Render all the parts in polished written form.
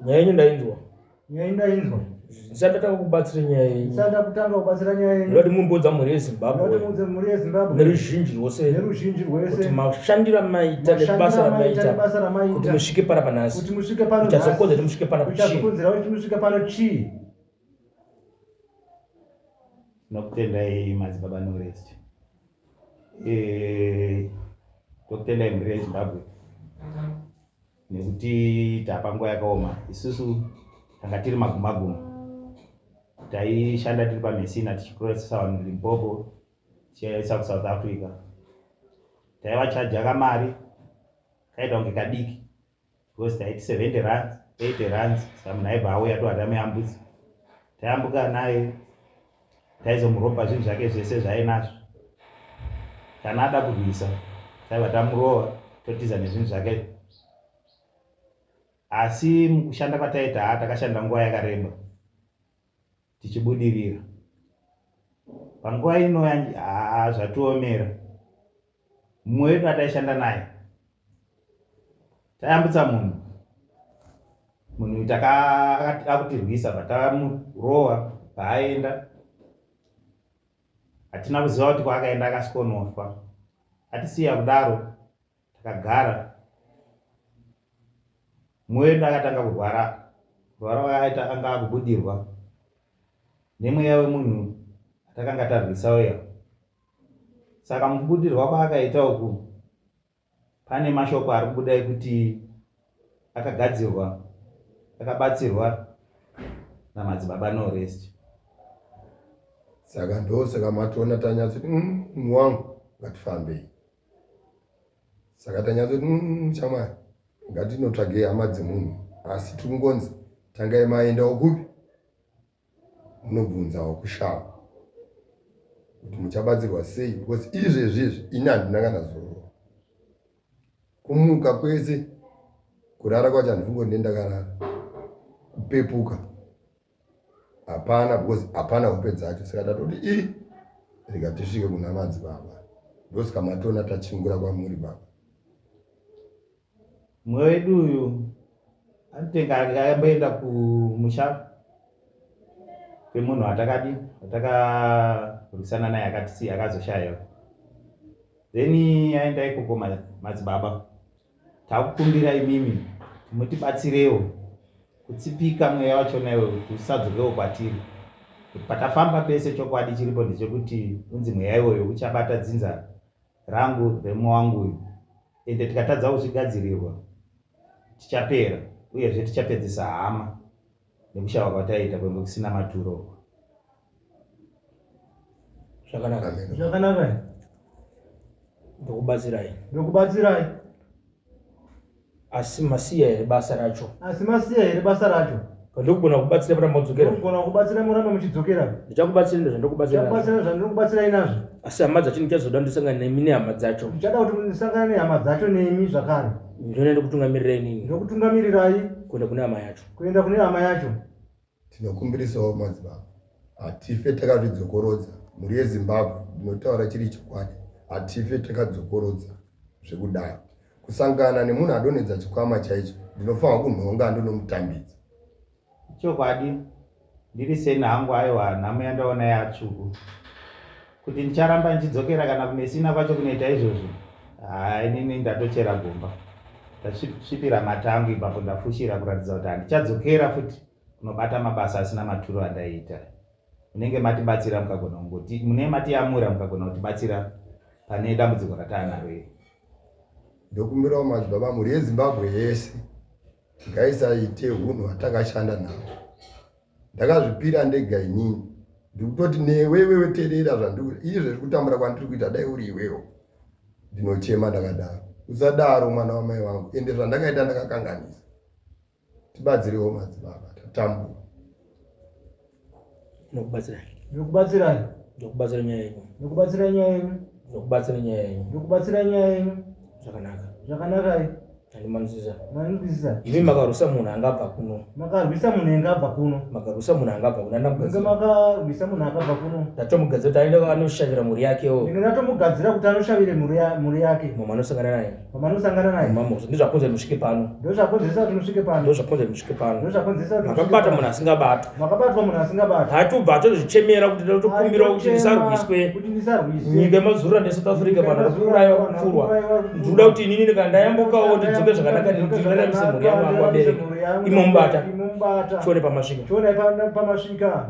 Nyaya yenyu ndainzwa. Nyaya ndainzwa. Ndisandatanga kubatsira nyaya yenyu. Ndisandatanga kubatsira nyaya yenyu. Ndoti mumbodza mhuri yeZimbabwe. Ndoti mumbodza mhuri yeZimbabwe. Neruzhinji rwose. Neruzhinji rwese. Kuti mashandira maita nebasa ramaita. Kuti musvike panapa nhasi. Kuti musvike pano nhasi. Kuchazokonzera kuti musvike pano chi. Kuchazokonzera kuti musvike pano chi. Nokutendai madzibaba norest. Tokutendai mhuri yeZimbabwe. Nekuti tapanguva yakaoma. Isusu tanga tiri magumagumu. Taishanda tiri paMessina tichiprocessa vanhu Limpopo tichivaisa kuSouth Africa. Taivachaja kamari kaita kunge kadiki because taiti 70 rands 80 rands saka munhu aibva auya tohatameambudzi. Taiambuka naye taizomuromba zvinhu zvake zvese zvaainazvo. Kana ada kurwisa taibva tamurova totiza nezvinhu zvake. Asi mukushanda kwataita takashanda nguva yakareba tichibudirira. Panguva ino zvatiomera. Mumwe wedu ataishanda naye tayambutsa munhu takada kutirwisa patamurova paaenda. Hatina kuziva kuti kwaakaenda akasikonofa. Atisiya kudaro takagara. Mumwe wedu akatanga kurwara. Kurwara kwakaita anga akubudirwa nemweya wemunhu atakanga tarwisa uya. Saka mukubudirwa kwaakaita uku pane mashoko ari kubuda ekuti akagadzirwa akabatsirwa namadzibaba norest. Saka ndosaka matoona tanyatsoti munhu wangu ngatifambei. Saka tanyatsoti shamwari ngatinotsvagei hama dzemunhu. Asi tikungonzi tangai maendawo kupi munobvunzawo kushava kuti muchabatsirwa sei because izvezvizvi ini handina kana zororo. Kumuka kwese kurara kwacho handifungo ndakarara. Kupepuka hapana because hapana hope dzacho. Saka tatoti rega tisvike kuna madzibaba. Ndosaka matoona tachingura kwamuri baba. Mumwe wedu uyu anotenga akayamboenda kumusha kwemunhu atakarwisana naye akatisiya akazoshayiwa. Then aenda ikoko madzibaba. Takukumbira imimi mutibatsirewo kutsipika mweya wachona iwe kuti usadzokewo kwatiri. Patafamba pese chokwadi chiripo ndechekuti unzi mweya iwoyo uchabata dzinza rangu remumwe wangu uyu. Ende tikatadza kuzvigadzirirwa tichapera uyezve tichapedzisa hama nekushava kwataita kwenge kusina maturo. Zvakanaka. Ndokubatsirai. Asi masiya here basa racho. Ndokugona kubatsira muramba mudzokera. Muramba muchidzokera. Ndichakubatsira zvandokubatsirai nazvo. Asi hama dzacho ndichazoda ndisangane nemi nehama dzacho. Ndichada kuti ndisangane nehama dzacho nemi zvakare. Ndinoenda kutungamirira inini. Ndokutungamirirai kuenda kune hama yacho. Kuenda kune hama yacho. Tinokumbirisawo madzibaba. Hatife takazvidzokorodza. Mhuri yeZimbabwe ndinotaura chiri chokwadi. Hatife takadzokorodza zvekudaro. Kusangana nemunhu adonedza chikwama chaicho ndinofanira kunhonga ndonomutambidza. Chokwadi ndiri seni hangu aiwa nhamo yandaona yatsvuku. Kuti ndicharamba ndichidzokera kana kuMessina kwacho kunoita izvozvo. Inini ndatochera gomba. Ndasvipira matangu ipapo ndafushira kuratidza kuti handichadzokera futi kunobata mabasa asina maturo andaiita. Munenge matibatsira mukagona kungoti mune matiyamura mukagona kutibatsira pane dambudziko rataanaro iri. Ndokumbirawo madzibaba mhuri yeZimbabwe yese ngaisaite hunhu hwatakashanda naho. Ndakazvipira ndega inini. Ndikutoti newewe terera zvandiri izvi zviri kutambura kwandiri kuita dai uri iwewo. Ndinochema ndakadaro. Usadaro mwana wamai wangu. Ende zvandakaita ndakakanganisa. Tibatsirewo madzibaba tatambura. Ndokubatsirai. Ndokubatsira nyaya yenyu. Zvakanaka. Manziza. Manziza. Imi makarusa munhu angabva kuno. Makarwisa munhu angabva kuno. Makarusa munhu angabva kuno ndanga makarwisa munhu angabva kuno. Ndatomugadzira kuti aende anoshavira mhuri yakewo. Ndinatomugadzira kuti anoshavire mhuri yake. Mama anosangana naye. Mama anosangana naye. Mama ndizvakonzera musvike pano. Ndozvakonzeresa kuti musvike pano. Ndozvakonzera musvike pano. Ndozvakonzeresa kuti makabata munhu asingabatwa. Makabatwa munhu asingabatwa. Hatubva tozvichemera kuti tokumbira kuti ndisarwiswe. Kuti ndisarwiswe. Nyika yemazuru ndesouth Africa vanhu vakurayiwa kupfurwa. Ndinoda kuti inini ndikandayambukawo ndidzoke zvakanaka ndiraramisa mhuri yangu vangu vabereki. Imomubata. Chione pamasvika. Chione pamasvika.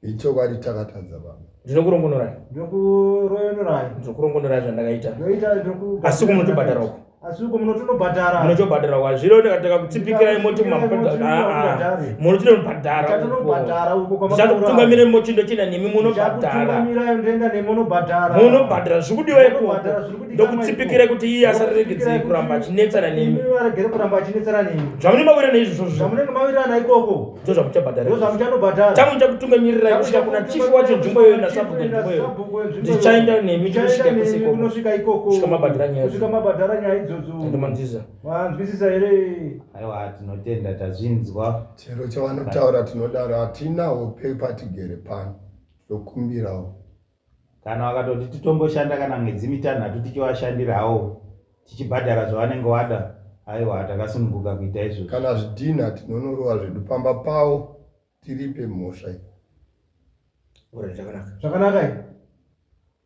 Ichokwadi takatadza baba. Ndinokurongonorai. Ndokuroyonorai. Ndinokurongonorai zvandakaita. Ndoita ndoku. Asi munotobhadhara uko. Asi uko munotobhadhara. Munotobhadhara kwazviro ndakatipikirai moti munotobhadhara. Chatonobhadhara uko kwa ndichakutungamira mochindo china nemi munobhadhara. Chakutungamira ndenga nemunobhadhara. Munobhadhara zvikudiwa ikoko. Ndokutsipikirai kuti iye asaregedze kuramba achinetsana nemi. Imi waregere kuramba achinetsana nemi. Zvamunenge mawirana izvozvo. Zvamunenge mawirana ikoko. Ndozvamuchabhadhara. Ndozvamuchanobhadhara. Tangu ndichakutungamirirai kusvika kuna chifu wacho nzvimbo iyoyo nasabhuku nzvimbo iyoyo. Ndichaenda nemi tinosvika kwese ikoko. Tinosvika ikoko. Kusvika mabhadhara nyaya. Kusvika mabhadhara nyaya idzodzo. Ndomanziza. Wanzwisisa here? Aiwa tinotenda tazvinzwa. Chero chavanotaura tinodaro hatinawo pepa tigere pano. Tokumbirawo. Kana wakatoti titomboshanda kana mwedzi mitanhatu tichivashandirawo tichibhadhara zvavanenge wada. Aiwa takasununguka kuita izvozvo. Kana zvidhina tinonorova zvedu pamba pawo tiripe mhosva. Zvakanaka. Zvakanaka.